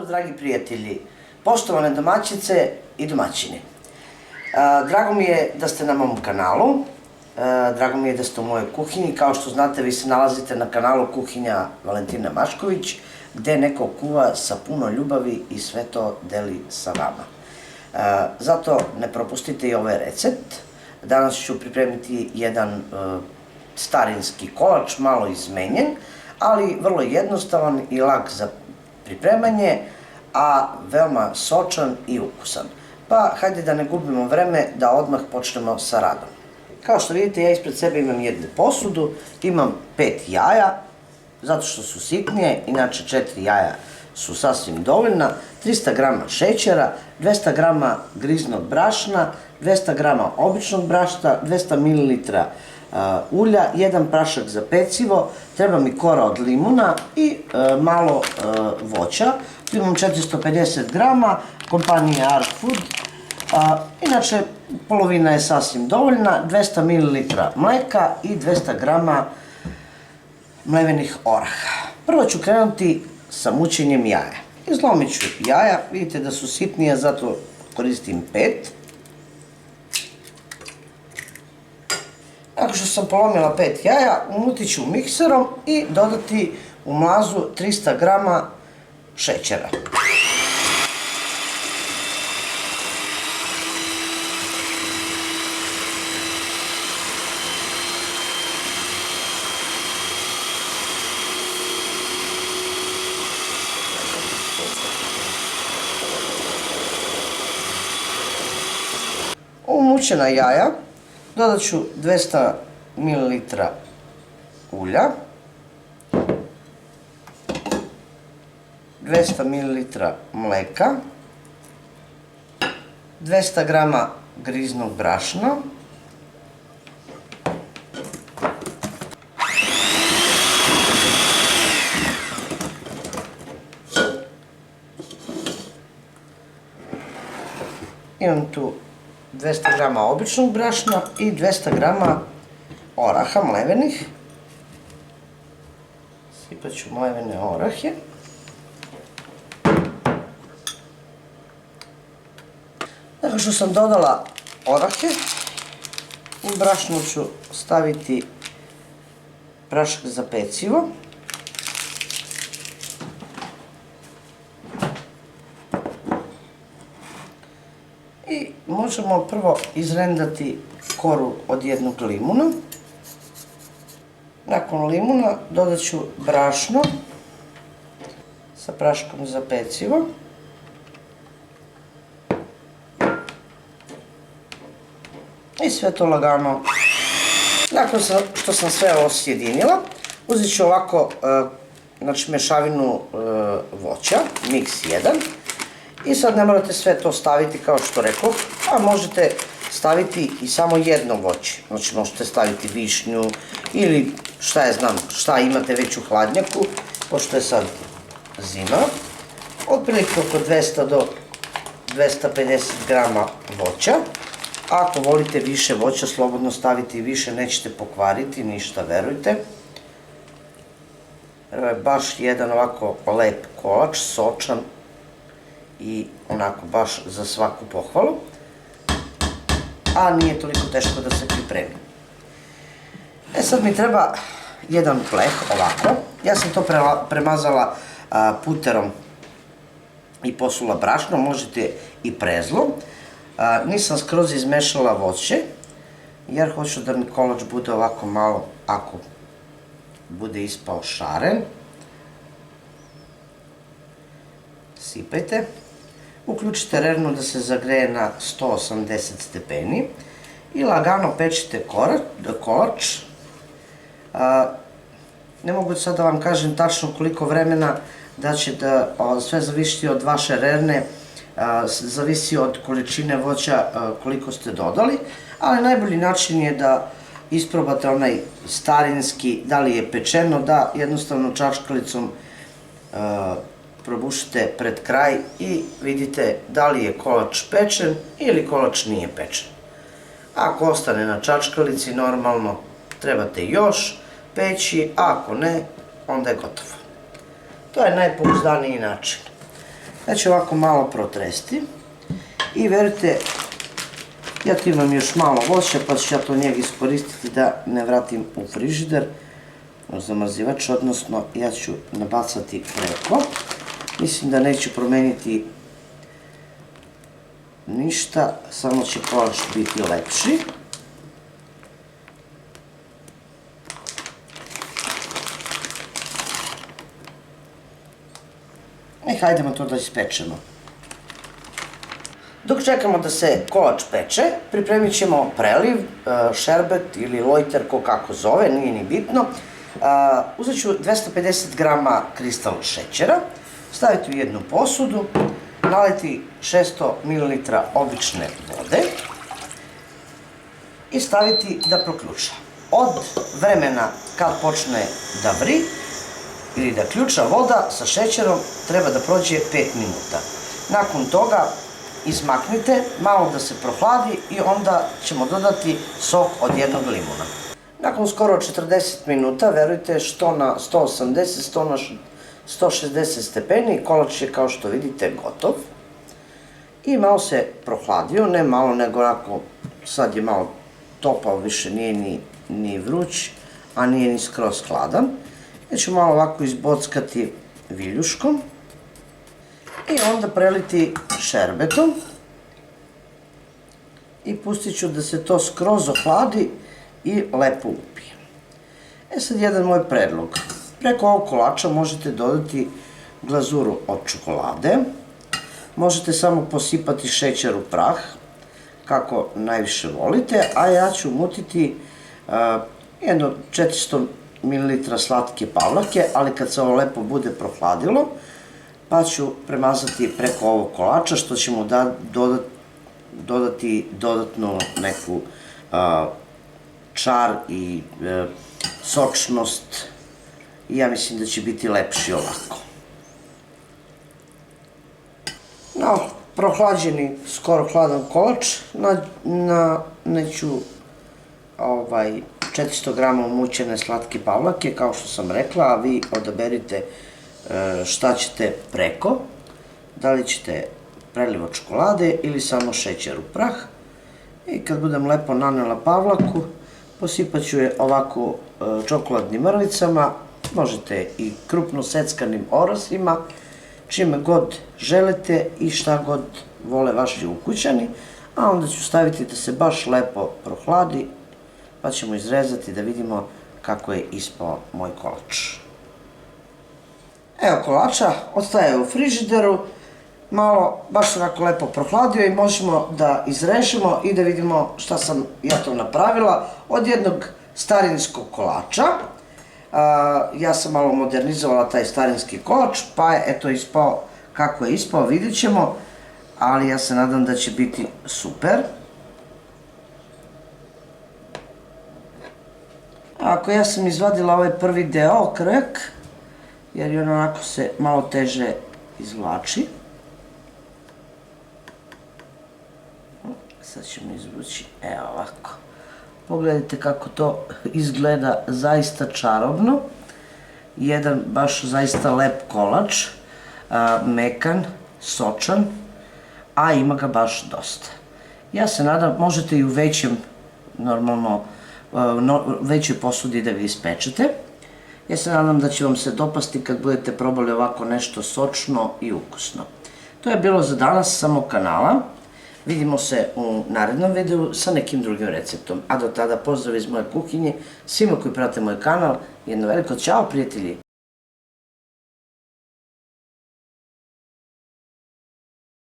Pozdrav, dragi prijatelji, poštovane domaćice i domaćini. Drago mi je da ste na mom kanalu, drago mi je da ste u mojoj kuhinji. Kao što znate, vi se nalazite na kanalu Kuhinja Valentina Mašković, gde neko kuva sa puno ljubavi i sve to deli sa vama. Zato ne propustite i ovaj recept. Danas ću pripremiti jedan starinski kolač, malo izmenjen, ali vrlo jednostavan i lak za pripremanje, a veoma sočan i ukusan. Pa hajde da ne gubimo vreme, da odmah počnemo sa radom. Kao što vidite, ja ispred sebe imam jednu posudu, imam 5 jaja, zato što su sitnije, inače 4 jaja su sasvim dovoljna, 300 grama šećera, 200 grama griznog brašna, 200 grama običnog brašna, 200 ml ulja, jedan prašak za pecivo, treba mi kora od limuna i malo voća. Tu imam 450 grama, kompanija Art Food. Inače, polovina je sasvim dovoljna, 200 ml mleka i 200 grama mlevenih oraha. Prvo ću krenuti sa mućenjem jaja. Izlomit ću jaja, vidite da su sitnije, zato koristim 5. Nakon što sam polomila 5 jaja, umutit ću mikserom i dodati u mazu 300 grama šećera. U mućena jaja dodat ću 200 ml ulja, 200 ml mleka, 200 grama griznog brašna, imam tu 200 grama običnog brašna i 200 grama oraha mlevenih. Sipat ću mlevene orahe. Nakon što sam dodala orahe, u brašnu ću staviti prašak za pecivo. I možemo prvo izrendati koru od jednog limuna. Nakon limuna dodat ću brašno sa praškom za pecivo. I sve to lagano. Nakon što sam sve ovo sjedinila, uzet ću ovako mešavinu voća, mix 1. I sad ne morate sve to staviti kao što rekoh, a možete staviti i samo jedno voće. Znači možete staviti višnju ili šta imate već u hladnjaku, pošto je sad zima. Otprilike oko 200 do 250 grama voća. Ako volite više voća, slobodno stavite i više, nećete pokvariti ništa, verujte. Ovo je baš jedan ovako lep kolač, sočan i onako baš za svaku pohvalu, a nije toliko teško da se pripremi. Sad mi treba jedan pleh ovako. Ja sam to premazala puterom i posula brašnom, možete i prezlom. Nisam skroz izmešala voće, jer hoću da mi kolač bude ovako malo, ako bude ispao šaren. Sipajte. Uključite rernu da se zagreje na 180 stepeni i lagano pečite kolač. Ne mogu sad da vam kažem tačno koliko vremena da će da sve zavisiti od vaše rerne, zavisi od količine voća koliko ste dodali, ali najbolji način je da isprobate onaj starinski, da li je pečeno, da jednostavno čačkalicom probušite pred kraj i vidite da li je kolač pečen ili kolač nije pečen. Ako ostane na čačkalici, normalno trebate još peći, a ako ne, onda je gotovo. To je najpouzdaniji način. Ja ću ovako malo protresti i verujte, ja tu imam još malo voća pa ću ja to njega iskoristiti da ne vratim u frižider, u zamrzivač, odnosno ja ću nabacati preko. Mislim da neće promeniti ništa, samo će kolač biti lepši. I hajdemo to da ispečemo. Dok čekamo da se kolač peče, pripremit ćemo preliv, šerbet ili lojter, ko kako zove, nije ni bitno. Uzet ću 250 grama kristal šećera, staviti u jednu posudu, naliti 600 ml obične vode i staviti da proključa. Od vremena kad počne da vri ili da ključa voda sa šećerom treba da prođe 5 minuta. Nakon toga izmaknite, malo da se prohladi i onda ćemo dodati sok od jednog limuna. Nakon skoro 40 minuta, verujte, što na 180, što na 160 stepeni, kolač je kao što vidite gotov. I malo se prohladio, ne malo nego onako, sad je malo topao, više nije ni vruć, a nije ni skroz hladan. Ja ću malo ovako izbockati viljuškom i onda preliti šerbetom i pustit ću da se to skroz ohladi i lepo upije. E sad jedan moj predlog. Preko ovog kolača možete dodati glazuru od čokolade, možete samo posipati šećer u prah, kako najviše volite, a ja ću umutiti jedno 400 ml slatke pavlake, ali kad se ovo lepo bude prohladilo, pa ću premazati preko ovog kolača, što ćemo dodati dodatnu neku čar i sočnost i ja mislim da će biti lepši ovako. Na prohlađeni, skoro hladan kolač naću 400 grama mućene slatke pavlake, kao što sam rekla, a vi odaberite šta ćete preko, da li ćete preliv od čokolade ili samo šećer u prah. I kad budem lepo nanela pavlaku, posipat ću je ovako čokoladnim mrvicama, možete i krupno seckanim orasima, čime god želite i šta god vole vaši ukućani, a onda ću staviti da se baš lepo prohladi, pa ćemo izrezati da vidimo kako je ispao moj kolač. Evo kolača, ostaje u frižideru, malo baš onako lepo prohladio i možemo da izrežemo i da vidimo šta sam ja to napravila od jednog starinskog kolača. Ja sam malo modernizovala taj starinski kolač, pa je eto ispao kako je ispao, vidjet ćemo, ali ja se nadam da će biti super. Ako ja sam izvadila ovaj prvi deo, krk, jer je on onako se malo teže izvlači. Sad ćemo izvući, evo ovako. Pogledajte kako to izgleda zaista čarobno. Jedan baš zaista lep kolač, mekan, sočan, a ima ga baš dosta. Ja se nadam, možete i u većem, normalno, većoj posudi da ga ispečete. Ja se nadam da će vam se dopasti kad budete probali ovako nešto sočno i ukusno. To je bilo za danas sa mog kanala. Vidimo se u narednom videu sa nekim drugim receptom. A do tada pozdrav iz moje kuhinje, svima koji prate moj kanal, jedno veliko ćao prijatelji!